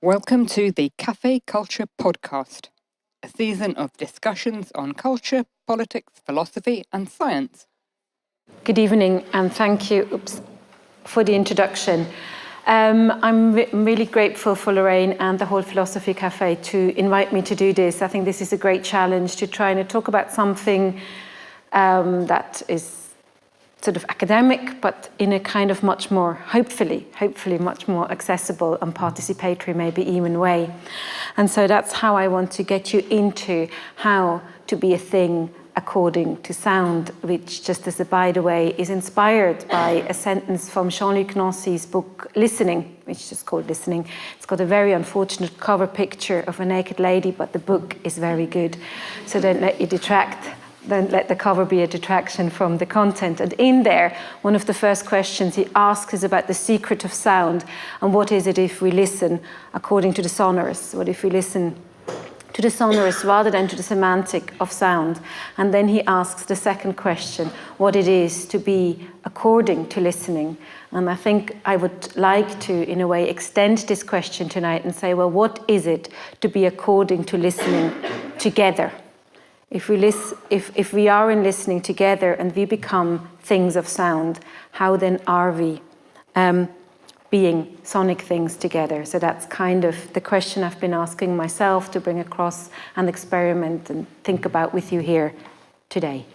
Welcome to the Cafe Culture Podcast, a season of discussions on culture, politics, philosophy and science. Good evening and thank you for the introduction. I'm really grateful for Lorraine and the whole Philosophy Cafe to invite me to do this. I think this is a great challenge to try and talk about something that is sort of academic, but in a kind of much more, hopefully much more accessible and participatory, maybe even way. And so that's how I want to get you into how to be a thing according to sound, which, just as a by the way, is inspired by a sentence from Jean-Luc Nancy's book Listening, which is called Listening. It's got a very unfortunate cover picture of a naked lady, but the book is very good. So don't let the cover be a detraction from the content. And in there, one of the first questions he asks is about the secret of sound, and what is it if we listen according to the sonorous? What if we listen to the sonorous rather than to the semantic of sound? And then he asks the second question, what it is to be according to listening. And I think I would like to, in a way, extend this question tonight and say, well, what is it to be according to listening together? If we are in listening together and we become things of sound, how then are we being sonic things together? So that's kind of the question I've been asking myself to bring across and experiment and think about with you here today.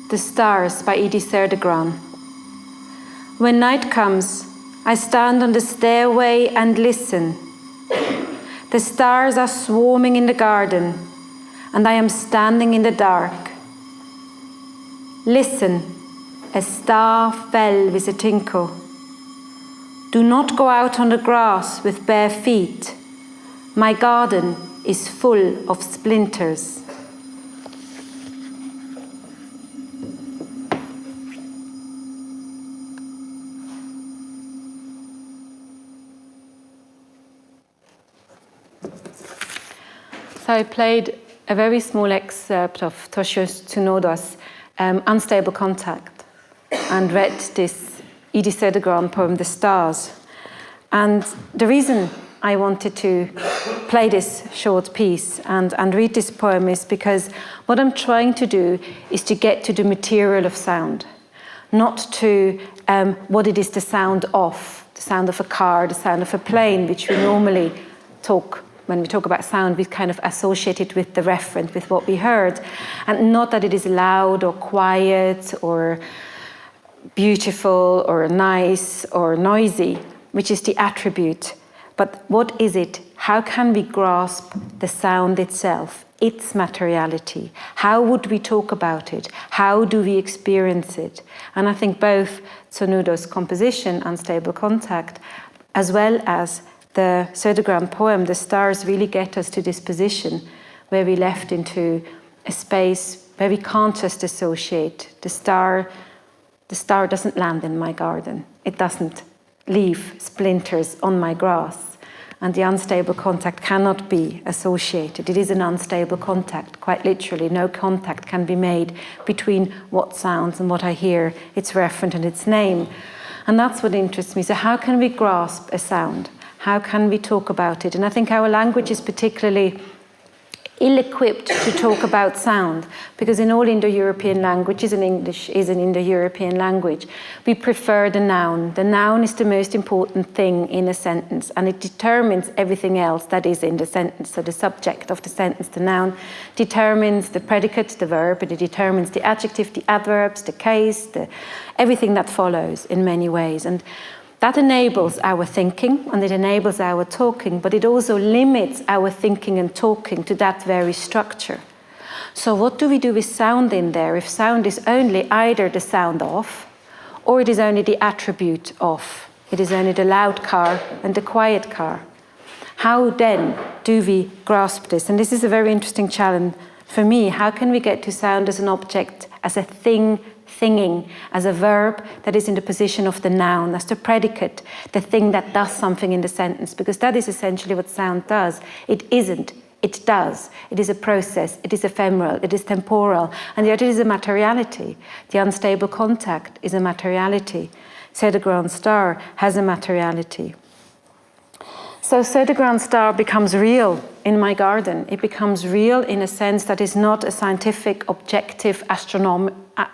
The Stars by Edith Serdegram. When night comes, I stand on the stairway and listen. The stars are swarming in the garden, and I am standing in the dark. Listen, a star fell with a tinkle. Do not go out on the grass with bare feet. My garden is full of splinters. So I played a very small excerpt of Toshio Tsunoda's Unstable Contact and read this Edith Serdegram poem, The Stars. And the reason I wanted to play this short piece and read this poem is because what I'm trying to do is to get to the material of sound, not to what it is the sound of a car, the sound of a plane, which we normally talk. When we talk about sound, we kind of associate it with the referent, with what we heard. And not that it is loud or quiet or beautiful or nice or noisy, which is the attribute. But what is it? How can we grasp the sound itself, its materiality? How would we talk about it? How do we experience it? And I think both Tsunoda's composition, Unstable Contact, as well as the Serdegram poem, The Stars, really get us to this position where we left into a space where we can't just associate. The star doesn't land in my garden. It doesn't leave splinters on my grass. And the unstable contact cannot be associated. It is an unstable contact, quite literally. No contact can be made between what sounds and what I hear, its referent and its name. And that's what interests me. So how can we grasp a sound? How can we talk about it? And I think our language is particularly ill-equipped to talk about sound, because in all Indo-European languages, and English is an Indo-European language, we prefer the noun. The noun is the most important thing in a sentence, and it determines everything else that is in the sentence. So the subject of the sentence, the noun, determines the predicate, the verb, and it determines the adjective, the adverbs, the case, everything that follows in many ways. And that enables our thinking and it enables our talking, but it also limits our thinking and talking to that very structure. So what do we do with sound in there if sound is only either the sound of, or it is only the attribute of? It is only the loud car and the quiet car. How then do we grasp this? And this is a very interesting challenge for me. How can we get to sound as an object, as a thing, thinging, as a verb that is in the position of the noun, as the predicate, the thing that does something in the sentence, because that is essentially what sound does. It isn't, it does. It is a process, it is ephemeral, it is temporal, and yet it is a materiality. The unstable contact is a materiality. So the grand star has a materiality. So the grand star becomes real in my garden. It becomes real in a sense that is not a scientific, objective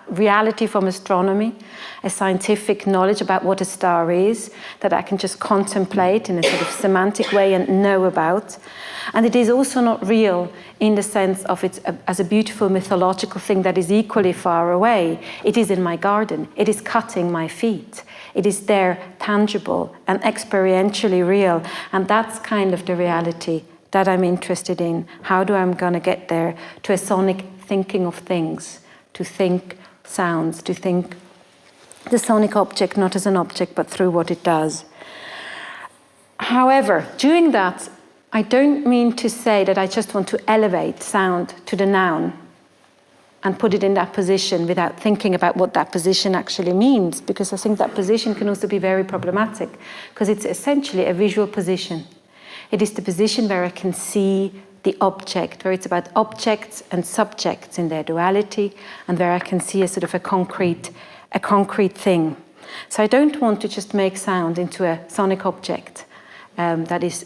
reality from astronomy, a scientific knowledge about what a star is, that I can just contemplate in a sort of semantic way and know about. And it is also not real in the sense of it as a beautiful mythological thing that is equally far away. It is in my garden. It is cutting my feet. It is there, tangible and experientially real. And that's kind of the reality that I'm interested in. How do I going to get there to a sonic thinking of things, to think sounds, to think the sonic object not as an object but through what it does. However, doing that, I don't mean to say that I just want to elevate sound to the noun and put it in that position without thinking about what that position actually means, because I think that position can also be very problematic, because it's essentially a visual position. It is the position where I can see the object, where it's about objects and subjects in their duality, and where I can see a sort of a concrete thing. So I don't want to just make sound into a sonic object that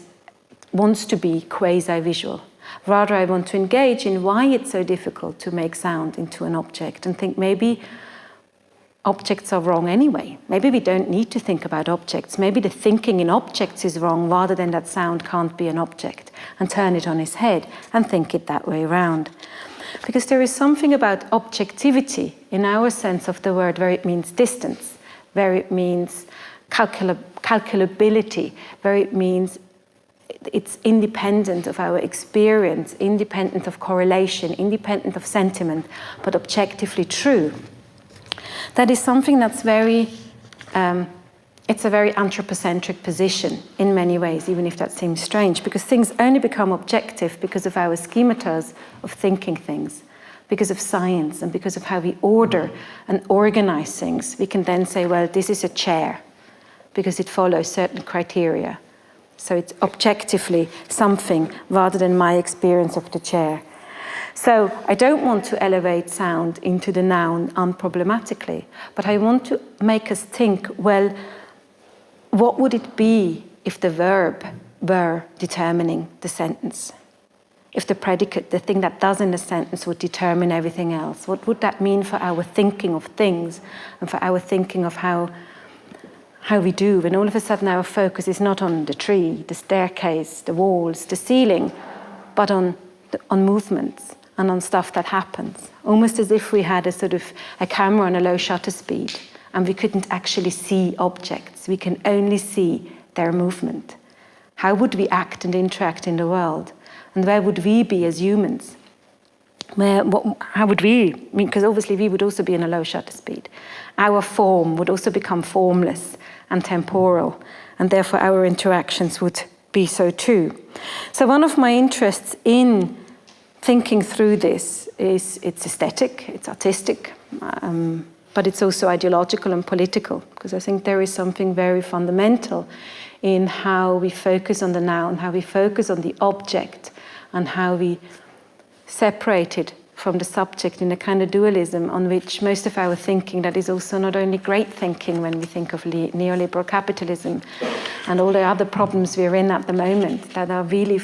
wants to be quasi-visual. Rather, I want to engage in why it's so difficult to make sound into an object and think maybe objects are wrong anyway. Maybe we don't need to think about objects. Maybe the thinking in objects is wrong rather than that sound can't be an object, and turn it on its head and think it that way around. Because there is something about objectivity in our sense of the word where it means distance, where it means calculability, where it means it's independent of our experience, independent of correlation, independent of sentiment, but objectively true. That is something that's it's a very anthropocentric position in many ways, even if that seems strange, because things only become objective because of our schematas of thinking things, because of science and because of how we order and organize things. We can then say, well, this is a chair because it follows certain criteria. So it's objectively something rather than my experience of the chair. So I don't want to elevate sound into the noun unproblematically, but I want to make us think, well, what would it be if the verb were determining the sentence? If the predicate, the thing that does in the sentence, would determine everything else? What would that mean for our thinking of things and for our thinking of how we do, when all of a sudden our focus is not on the tree, the staircase, the walls, the ceiling, but on movements and on stuff that happens. Almost as if we had a camera on a low shutter speed and we couldn't actually see objects. We can only see their movement. How would we act and interact in the world? And where would we be as humans? How would we? Because obviously we would also be in a low shutter speed. Our form would also become formless and temporal, and therefore our interactions would be so too. So one of my interests in thinking through this is it's aesthetic, it's artistic, but it's also ideological and political, because I think there is something very fundamental in how we focus on the noun, how we focus on the object, and how we separate it from the subject in a kind of dualism on which most of our thinking, that is also not only great thinking when we think of neoliberal capitalism and all the other problems we're in at the moment that are really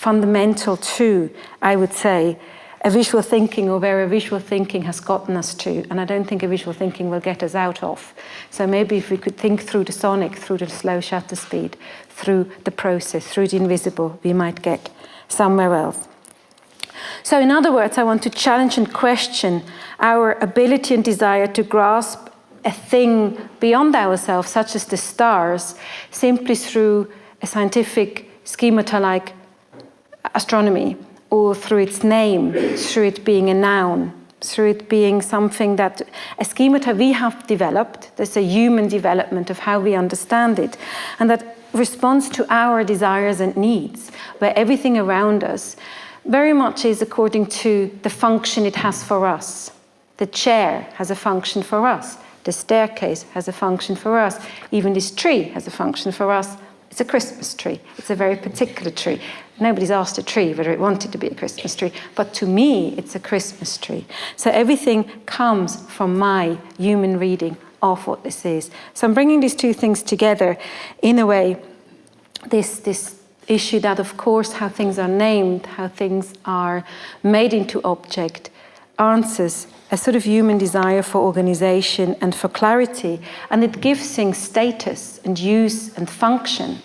fundamental to, I would say, a visual thinking, or where a visual thinking has gotten us to, and I don't think a visual thinking will get us out of. So maybe if we could think through the sonic, through the slow shutter speed, through the process, through the invisible, we might get somewhere else. So in other words, I want to challenge and question our ability and desire to grasp a thing beyond ourselves, such as the stars, simply through a scientific schemata like astronomy, or through its name, through it being a noun, through it being something that, a schemata we have developed. There's a human development of how we understand it, and that responds to our desires and needs, where everything around us very much is according to the function it has for us. The chair has a function for us. The staircase has a function for us. Even this tree has a function for us. It's a Christmas tree. It's a very particular tree. Nobody's asked a tree whether it wanted to be a Christmas tree, but to me, it's a Christmas tree. So everything comes from my human reading of what this is. So I'm bringing these two things together in a way, this issue that, of course, how things are named, how things are made into object, answers a sort of human desire for organization and for clarity, and it gives things status and use and function,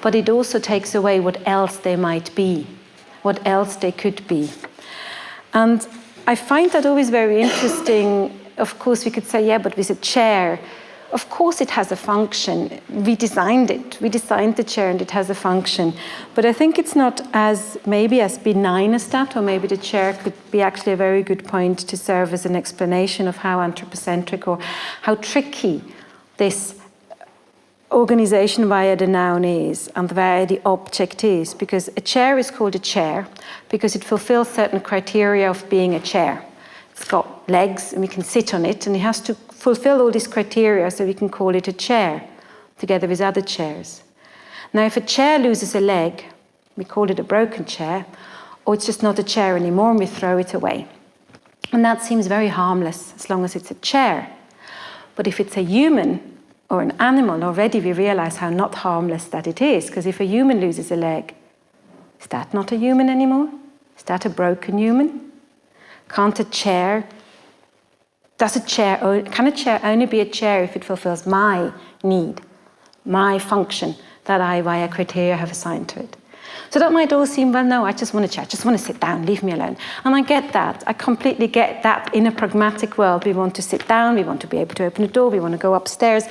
but it also takes away what else they might be, what else they could be. And I find that always very interesting. Of course, we could say, yeah, but with a chair, of course it has a function. We designed it. We designed the chair and it has a function. But I think it's not as maybe as benign as that, or maybe the chair could be actually a very good point to serve as an explanation of how anthropocentric or how tricky this organization via the noun is and via the object is. Because a chair is called a chair because it fulfills certain criteria of being a chair. It's got legs and we can sit on it, and it has to fulfill all these criteria so we can call it a chair together with other chairs. Now, if a chair loses a leg, we call it a broken chair, or it's just not a chair anymore and we throw it away. And that seems very harmless as long as it's a chair. But if it's a human or an animal, already we realize how not harmless that it is, because if a human loses a leg, is that not a human anymore? Is that a broken human? Can a chair only be a chair if it fulfills my need, my function that I, via criteria, have assigned to it? So that might all seem, well, no, I just want a chair, I just want to sit down, leave me alone. And I get that. I completely get that. In a pragmatic world, we want to sit down, we want to be able to open a door, we want to go upstairs.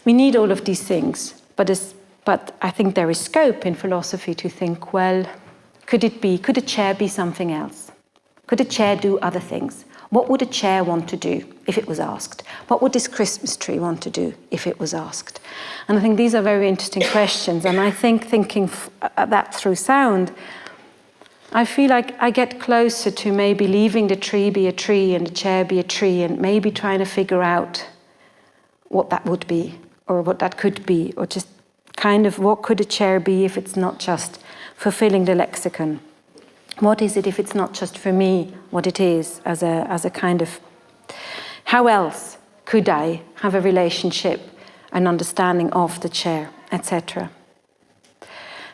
We need all of these things. But I think there is scope in philosophy to think, well, could a chair be something else? Could a chair do other things? What would a chair want to do if it was asked? What would this Christmas tree want to do if it was asked? And I think these are very interesting questions. And I think thinking that through sound, I feel like I get closer to maybe leaving the tree be a tree and the chair be a tree, and maybe trying to figure out what that would be or what that could be, or just kind of what could a chair be if it's not just fulfilling the lexicon. What is it if it's not just for me what it is as a kind of, how else could I have a relationship, an understanding of the chair, etc.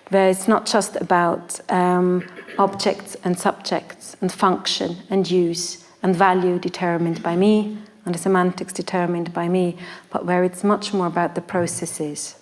Where it's not just about objects and subjects and function and use and value determined by me and the semantics determined by me, but where it's much more about the processes.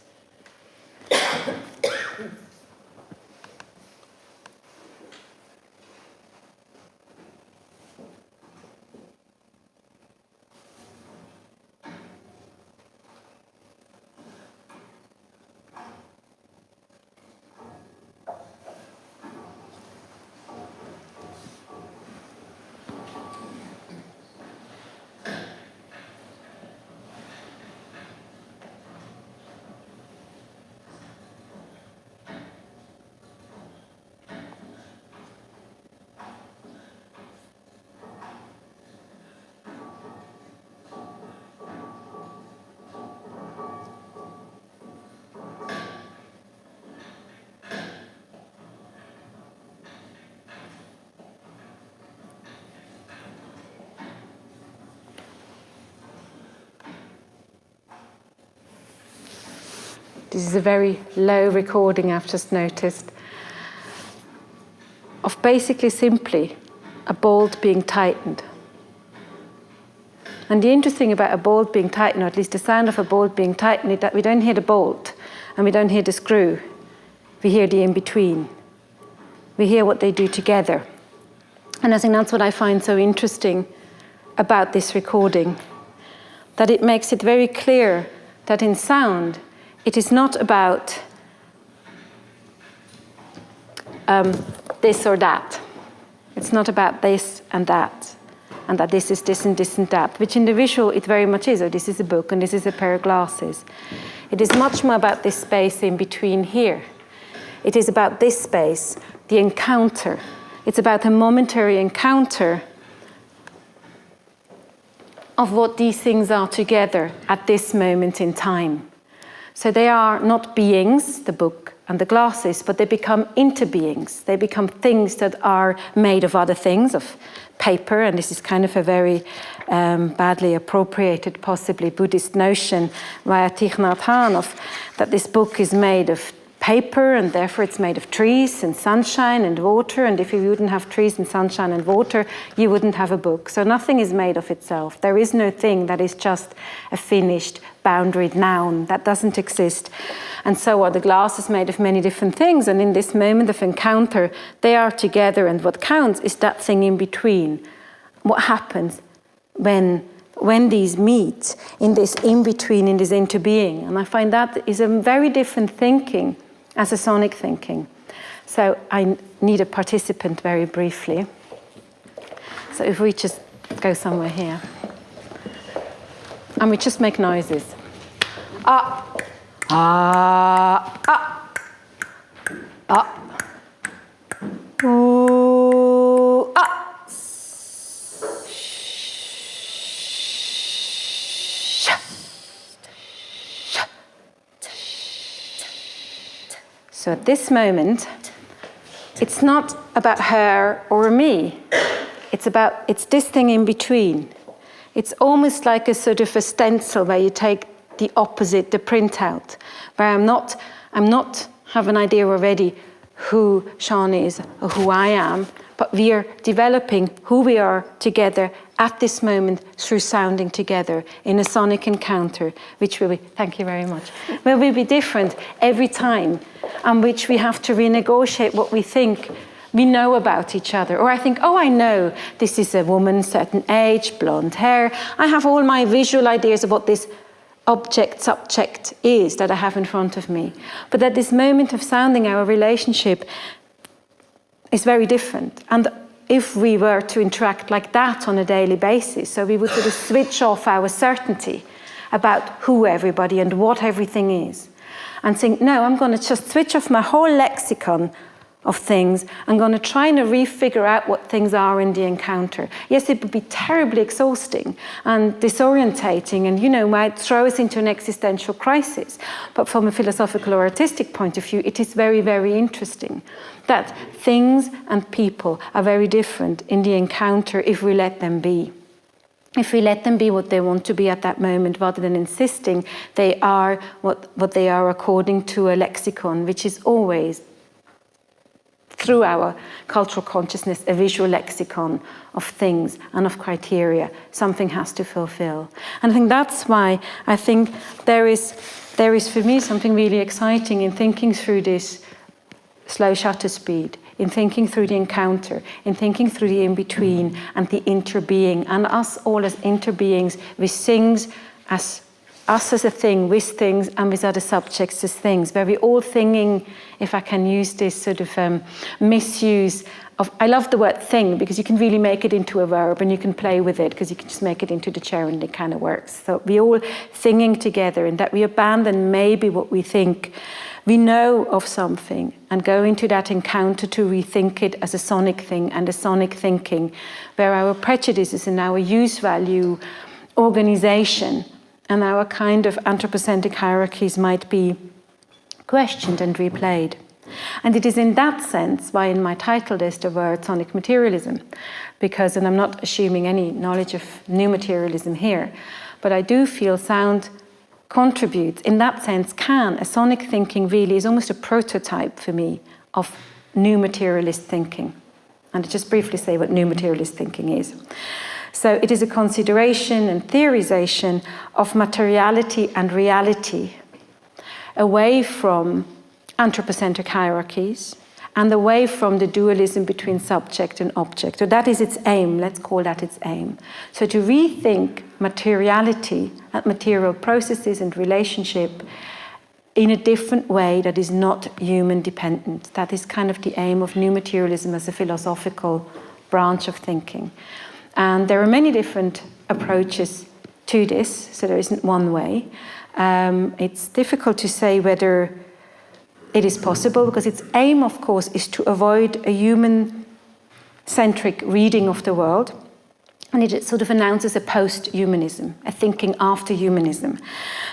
This is a very low recording, I've just noticed. of basically simply a bolt being tightened. And the interesting about a bolt being tightened, or at least the sound of a bolt being tightened, is that we don't hear the bolt and we don't hear the screw. We hear the in-between. We hear what they do together. And I think that's what I find so interesting about this recording, that it makes it very clear that in sound, it is not about this or that. It's not about this and that this is this and this and that, which in the visual it very much is. Oh, this is a book and this is a pair of glasses. It is much more about this space in between here. It is about this space, the encounter. It's about a momentary encounter of what these things are together at this moment in time. So they are not beings, the book and the glasses, but they become interbeings. They become things that are made of other things, of paper, and this is kind of a very badly appropriated, possibly Buddhist notion via Thich Nhat Hanh, that this book is made of paper and therefore it's made of trees and sunshine and water, and if you wouldn't have trees and sunshine and water, you wouldn't have a book. So nothing is made of itself. There is no thing that is just a finished, boundaried noun. That doesn't exist. And so are the glasses made of many different things, and in this moment of encounter, they are together, and what counts is that thing in between. What happens when these meet in this in-between, in this interbeing. And I find that is a very different thinking as a sonic thinking. So I need a participant very briefly. So if we just go somewhere here. And we just make noises. Ah, ah, ah, ah. Ooh, ah. So at this moment, it's not about her or me. It's this thing in between. It's almost like a sort of a stencil where you take the opposite, the printout, where I'm not have an idea already who Sean is or who I am, but we are developing who we are together at this moment through sounding together in a sonic encounter, which will be, thank you very much, will be different every time, and which we have to renegotiate what we think we know about each other. Or I think, oh, I know this is a woman, certain age, blonde hair. I have all my visual ideas of what this subject is that I have in front of me. But at this moment of sounding, our relationship is very different. And if we were to interact like that on a daily basis, so we would sort of switch off our certainty about who everybody and what everything is, and think, no, I'm going to just switch off my whole lexicon of things. I'm going to try and refigure out what things are in the encounter. Yes, it would be terribly exhausting and disorientating and, might throw us into an existential crisis. But from a philosophical or artistic point of view, it is very, very interesting that things and people are very different in the encounter if we let them be. If we let them be what they want to be at that moment, rather than insisting they are what they are according to a lexicon, which is always, through our cultural consciousness, a visual lexicon of things and of criteria something has to fulfill. And I think that's why I think there is for me something really exciting in thinking through this slow shutter speed, in thinking through the encounter, in thinking through the in-between and the interbeing, and us all as interbeings with things as us as a thing, with things, and with other subjects as things, where we're all thinking, if I can use this sort of misuse of, I love the word thing, because you can really make it into a verb and you can play with it, because you can just make it into the chair and it kind of works. So we're all thinking together, and that we abandon maybe what we think we know of something and go into that encounter to rethink it as a sonic thing and a sonic thinking, where our prejudices and our use value organization and our kind of anthropocentric hierarchies might be questioned and replayed. And it is in that sense why in my title there's the word sonic materialism, because, and I'm not assuming any knowledge of new materialism here, but I do feel sound contributes, in that sense, a sonic thinking really is almost a prototype for me of new materialist thinking. and just briefly say what new materialist thinking is. So it is a consideration and theorization of materiality and reality away from anthropocentric hierarchies and away from the dualism between subject and object. So that is its aim, let's call that its aim. So to rethink materiality and material processes and relationship in a different way that is not human dependent. That is kind of the aim of new materialism as a philosophical branch of thinking. And there are many different approaches to this, so there isn't one way. It's difficult to say whether it is possible, because its aim, of course, is to avoid a human-centric reading of the world. And it sort of announces a post-humanism, a thinking after humanism.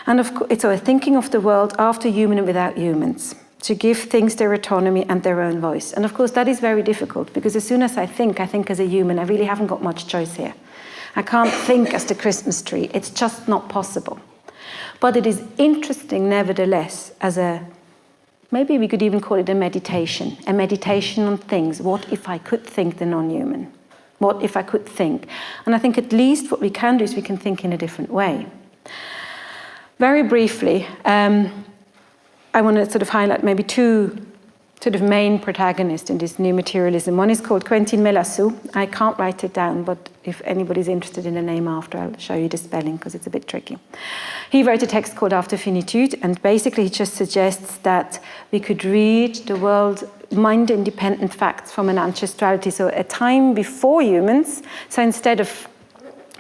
And of course, it's a thinking of the world after human and without humans, to give things their autonomy and their own voice. And of course, that is very difficult, because as soon as I think as a human. I really haven't got much choice here. I can't think as the Christmas tree. It's just not possible. But it is interesting, nevertheless, maybe we could even call it a meditation on things. What if I could think the non-human? What if I could think? And I think at least what we can do is we can think in a different way. Very briefly, I want to sort of highlight maybe two sort of main protagonists in this new materialism. One is called Quentin Melassu. I can't write it down, but if anybody's interested in the name after, I'll show you the spelling because it's a bit tricky. He wrote a text called After Finitude, and basically he just suggests that we could read the world mind-independent facts from an ancestrality, so a time before humans. So instead of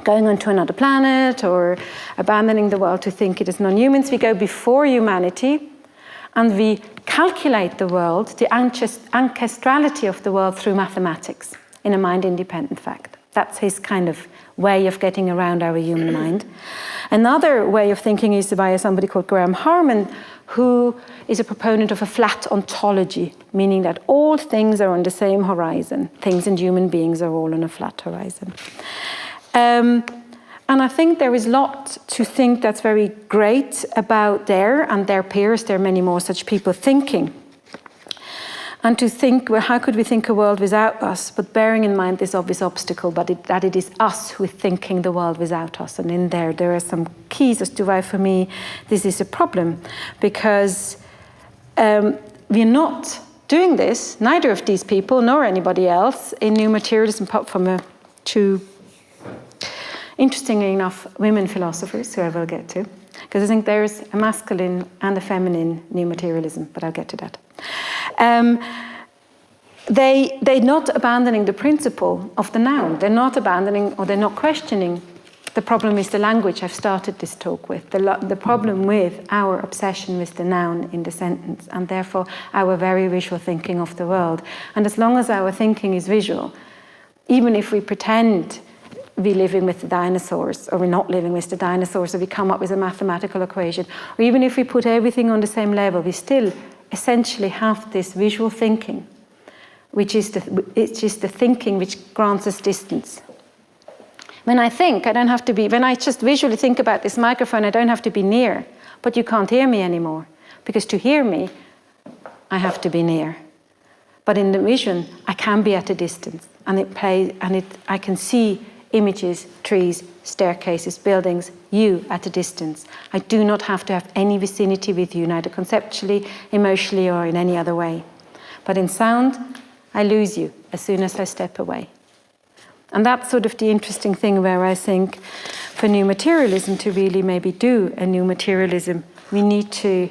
going on to another planet or abandoning the world to think it as non-humans, we go before humanity and we calculate the world, the ancestrality of the world, through mathematics in a mind-independent fact. That's his kind of way of getting around our human mind. Another way of thinking is by somebody called Graham Harman, who is a proponent of a flat ontology, meaning that all things are on the same horizon. Things and human beings are all on a flat horizon. And I think there is a lot to think that's very great about and their peers. There are many more such people thinking. And to think, well, how could we think a world without us? But bearing in mind this obvious obstacle, that it is us who are thinking the world without us. And in there are some keys as to why, for me, this is a problem. Because we're not doing this, neither of these people nor anybody else, in new materialism, apart from two, interestingly enough, women philosophers, who I will get to. Because I think there's a masculine and a feminine new materialism, but I'll get to that. They're not abandoning the principle of the noun. They're not abandoning, or they're not questioning. The problem is the language I've started this talk with. The problem with our obsession with the noun in the sentence, and therefore our very visual thinking of the world. And as long as our thinking is visual, even if we pretend we're living with the dinosaurs, or we're not living with the dinosaurs, or we come up with a mathematical equation, or even if we put everything on the same level, we still essentially have this visual thinking, which is the thinking which grants us distance. When I think, when I just visually think about this microphone, I don't have to be near, but you can't hear me anymore, because to hear me, I have to be near. But in the vision, I can be at a distance, and I can see images, trees, staircases, buildings, you at a distance. I do not have to have any vicinity with you, neither conceptually, emotionally, or in any other way. But in sound, I lose you as soon as I step away. And that's sort of the interesting thing, where I think for new materialism to really maybe do a new materialism, we need to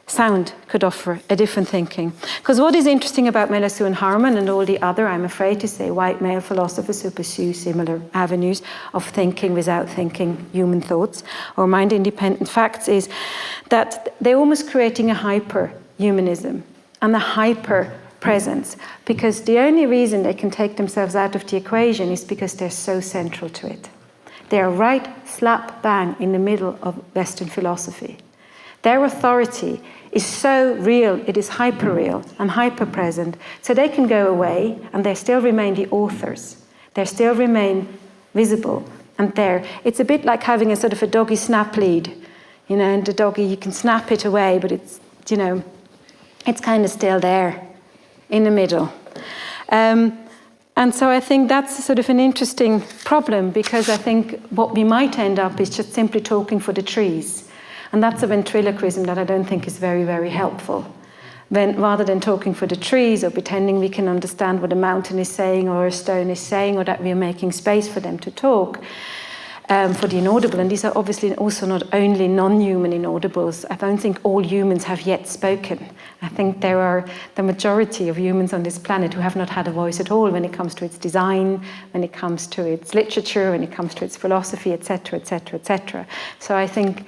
sound could offer a different thinking. Because what is interesting about Melassu and Harman and all the other, I'm afraid to say, white male philosophers who pursue similar avenues of thinking without thinking human thoughts or mind-independent facts, is that they're almost creating a hyper-humanism and a hyper-presence, because the only reason they can take themselves out of the equation is because they're so central to it. They're right slap bang in the middle of Western philosophy. Their authority is so real, it is hyper-real and hyper-present, so they can go away and they still remain the authors. They still remain visible and there. It's a bit like having a sort of a doggy snap lead, and the doggy, you can snap it away, but it's, it's kind of still there in the middle. And And so I think that's sort of an interesting problem, because I think what we might end up is just simply talking for the trees. And that's a ventriloquism that I don't think is very, very helpful. Rather than talking for the trees or pretending we can understand what a mountain is saying or a stone is saying, or that we are making space for them to talk, for the inaudible. And these are obviously also not only non-human inaudibles. I don't think all humans have yet spoken. I think there are the majority of humans on this planet who have not had a voice at all when it comes to its design, when it comes to its literature, when it comes to its philosophy, etc., etc., etc. So I think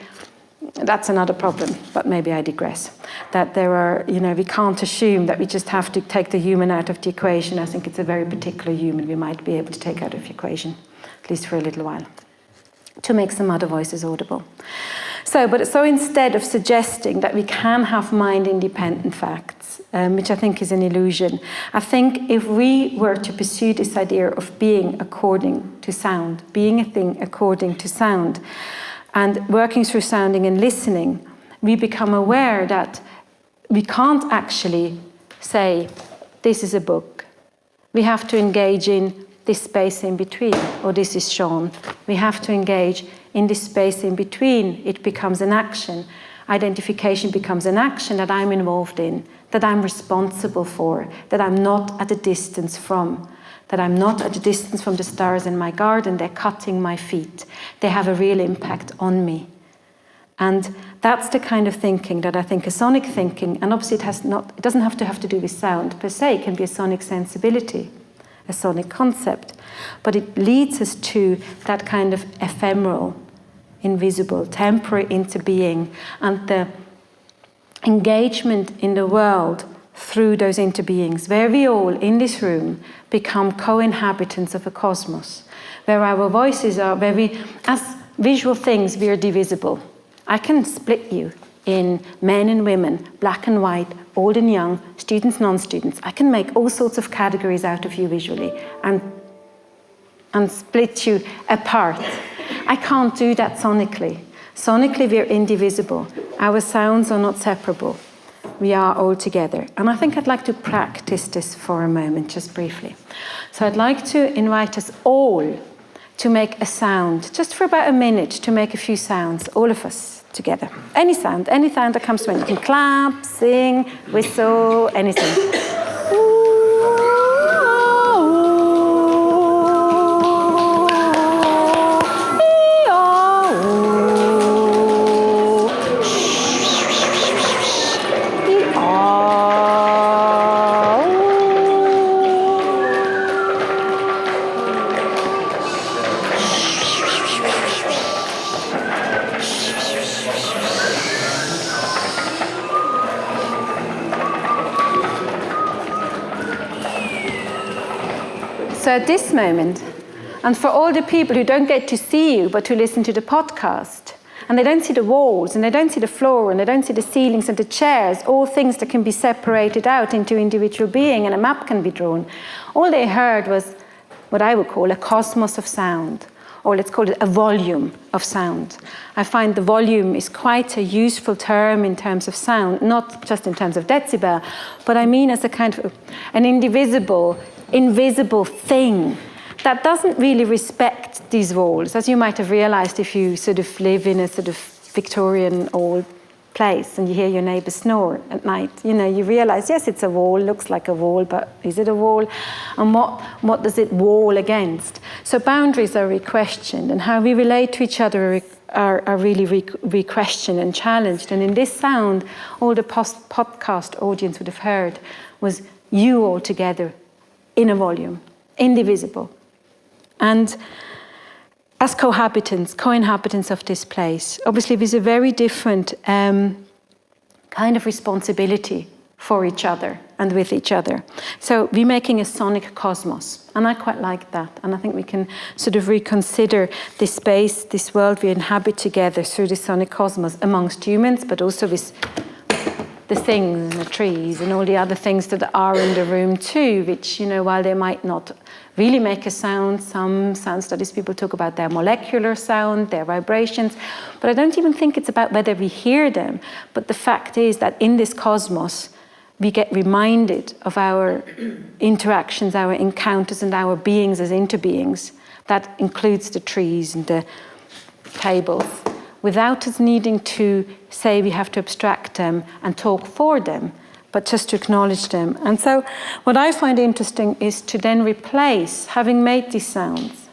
that's another problem, but maybe I digress. That there are, we can't assume that we just have to take the human out of the equation. I think it's a very particular human we might be able to take out of the equation, at least for a little while, to make some other voices audible. So instead of suggesting that we can have mind-independent facts, which I think is an illusion, I think if we were to pursue this idea of being according to sound, being a thing according to sound, and working through sounding and listening, we become aware that we can't actually say, this is a book. We have to engage in this space in between, or this is Sean. We have to engage in this space in between. It becomes an action. Identification becomes an action that I'm involved in, that I'm responsible for, that I'm not at a distance from. That I'm not at a distance from the stars in my garden. They're cutting my feet. They have a real impact on me. And that's the kind of thinking that I think is sonic thinking, and obviously it doesn't have to do with sound per se. It can be a sonic sensibility, a sonic concept. But it leads us to that kind of ephemeral, invisible, temporary interbeing, and the engagement in the world through those interbeings, where we all in this room become co-inhabitants of a cosmos, where our voices are, where we, as visual things, we are divisible. I can split you in men and women, black and white, old and young, students, non-students. I can make all sorts of categories out of you visually and split you apart. I can't do that sonically. Sonically, we are indivisible. Our sounds are not separable. We are all together. And I think I'd like to practice this for a moment, just briefly. So I'd like to invite us all to make a sound, just for about a minute, to make a few sounds, all of us together. Any sound that comes to mind. You can clap, sing, whistle, anything. So at this moment, and for all the people who don't get to see you but who listen to the podcast, and they don't see the walls, and they don't see the floor, and they don't see the ceilings and the chairs, all things that can be separated out into individual being, and a map can be drawn. All they heard was what I would call a cosmos of sound, or let's call it a volume of sound. I find the volume is quite a useful term in terms of sound, not just in terms of decibel, but I mean as a kind of an invisible thing that doesn't really respect these walls, as you might have realized if you sort of live in a sort of Victorian old place and you hear your neighbor snore at night. You realize, yes, it's a wall, looks like a wall, but is it a wall? And what does it wall against? So boundaries are re-questioned, and how we relate to each other are really re-questioned and challenged. And in this sound, all the podcast audience would have heard was you all together in a volume, indivisible. And as co-inhabitants of this place, obviously there's a very different kind of responsibility for each other and with each other. So we're making a sonic cosmos, and I quite like that. And I think we can sort of reconsider this space, this world we inhabit together through the sonic cosmos amongst humans, but also with the things and the trees and all the other things that are in the room too, which, while they might not really make a sound, some sound studies people talk about their molecular sound, their vibrations, but I don't even think it's about whether we hear them, but the fact is that in this cosmos, we get reminded of our interactions, our encounters, and our beings as interbeings. That includes the trees and the tables, without us needing to say we have to abstract them and talk for them, but just to acknowledge them. And so what I find interesting is to then replace, having made these sounds,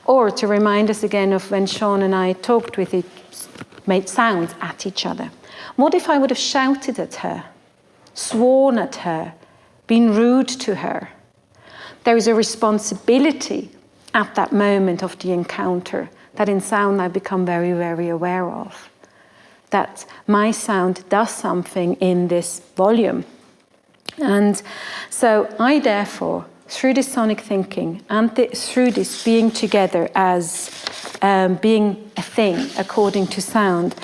or to remind us again of when Sean and I talked with it, made sounds at each other. What if I would have shouted at her, sworn at her, been rude to her? There is a responsibility at that moment of the encounter that in sound I become very, very aware of. That my sound does something in this volume. And so I therefore, through this sonic thinking and through this being together as being a thing according to sound,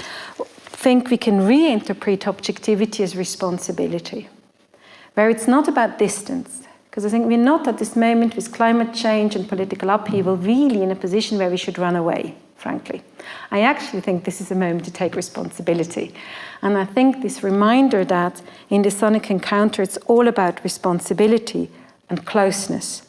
think we can reinterpret objectivity as responsibility, where it's not about distance. Because I think we're not at this moment with climate change and political upheaval really in a position where we should run away, frankly. I actually think this is a moment to take responsibility. And I think this reminder that in the sonic encounter, it's all about responsibility and closeness.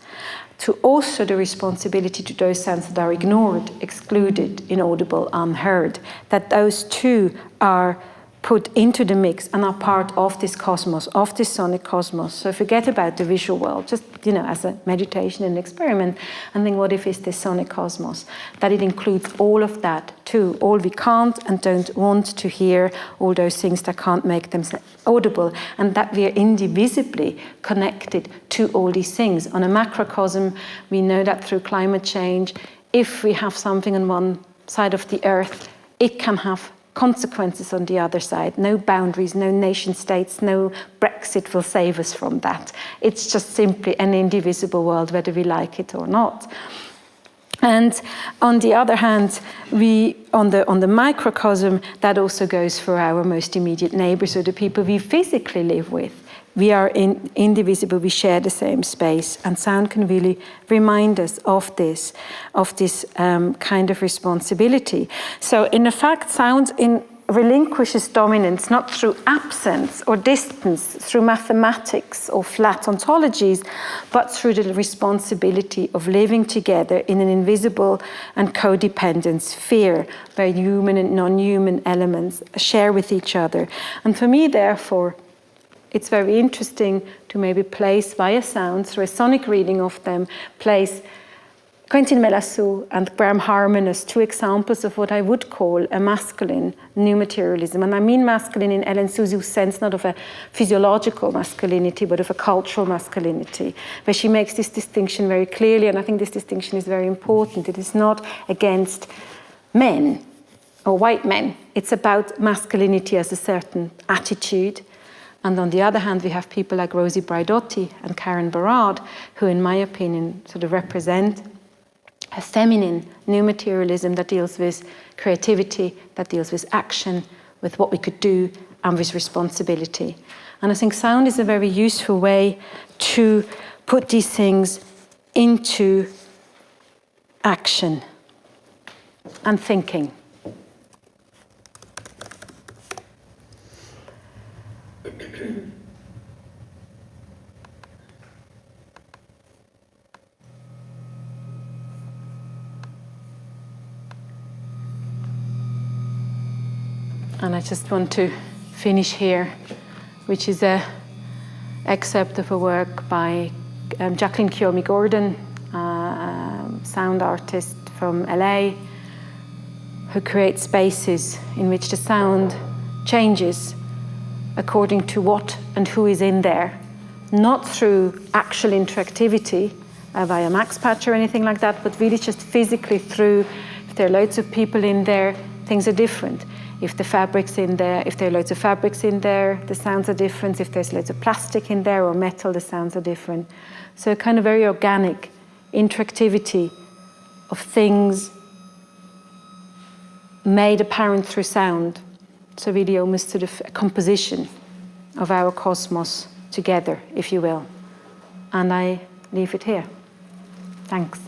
To also the responsibility to those sounds that are ignored, excluded, inaudible, unheard, that those two are put into the mix and are part of this cosmos, of this sonic cosmos. So forget about the visual world, just, as a meditation and experiment, and think, what if it's this sonic cosmos? That it includes all of that too, all we can't and don't want to hear, all those things that can't make them audible, and that we are indivisibly connected to all these things. On a macrocosm, we know that through climate change, if we have something on one side of the earth, it can have consequences on the other side. No boundaries, no nation states, no Brexit will save us from that. It's just simply an indivisible world, whether we like it or not. And on the other hand, on the microcosm, that also goes for our most immediate neighbors, or the people we physically live with. We are indivisible, we share the same space, and sound can really remind us of this kind of responsibility. So in effect, sound relinquishes dominance not through absence or distance, through mathematics or flat ontologies, but through the responsibility of living together in an invisible and codependent sphere, where human and non-human elements share with each other. And for me, therefore, it's very interesting to maybe place via sound, through a sonic reading of them, place Quentin Melassu and Graham Harman as two examples of what I would call a masculine new materialism. And I mean masculine in Ellen Suzu's sense, not of a physiological masculinity, but of a cultural masculinity, where she makes this distinction very clearly, and I think this distinction is very important. It is not against men or white men. It's about masculinity as a certain attitude. And on the other hand, we have people like Rosie Braidotti and Karen Barad, who, in my opinion, sort of represent a feminine new materialism that deals with creativity, that deals with action, with what we could do, and with responsibility. And I think sound is a very useful way to put these things into action and thinking. And I just want to finish here, which is an excerpt of a work by Jacqueline Kiomi Gordon, sound artist from LA, who creates spaces in which the sound changes according to what and who is in there, not through actual interactivity via MaxPatch or anything like that, but really just physically through, if there are loads of people in there, things are different. If the fabric's in there, if there are loads of fabrics in there, the sounds are different. If there's loads of plastic in there or metal, the sounds are different. So a kind of very organic interactivity of things made apparent through sound. So really almost sort of a composition of our cosmos together, if you will. And I leave it here. Thanks.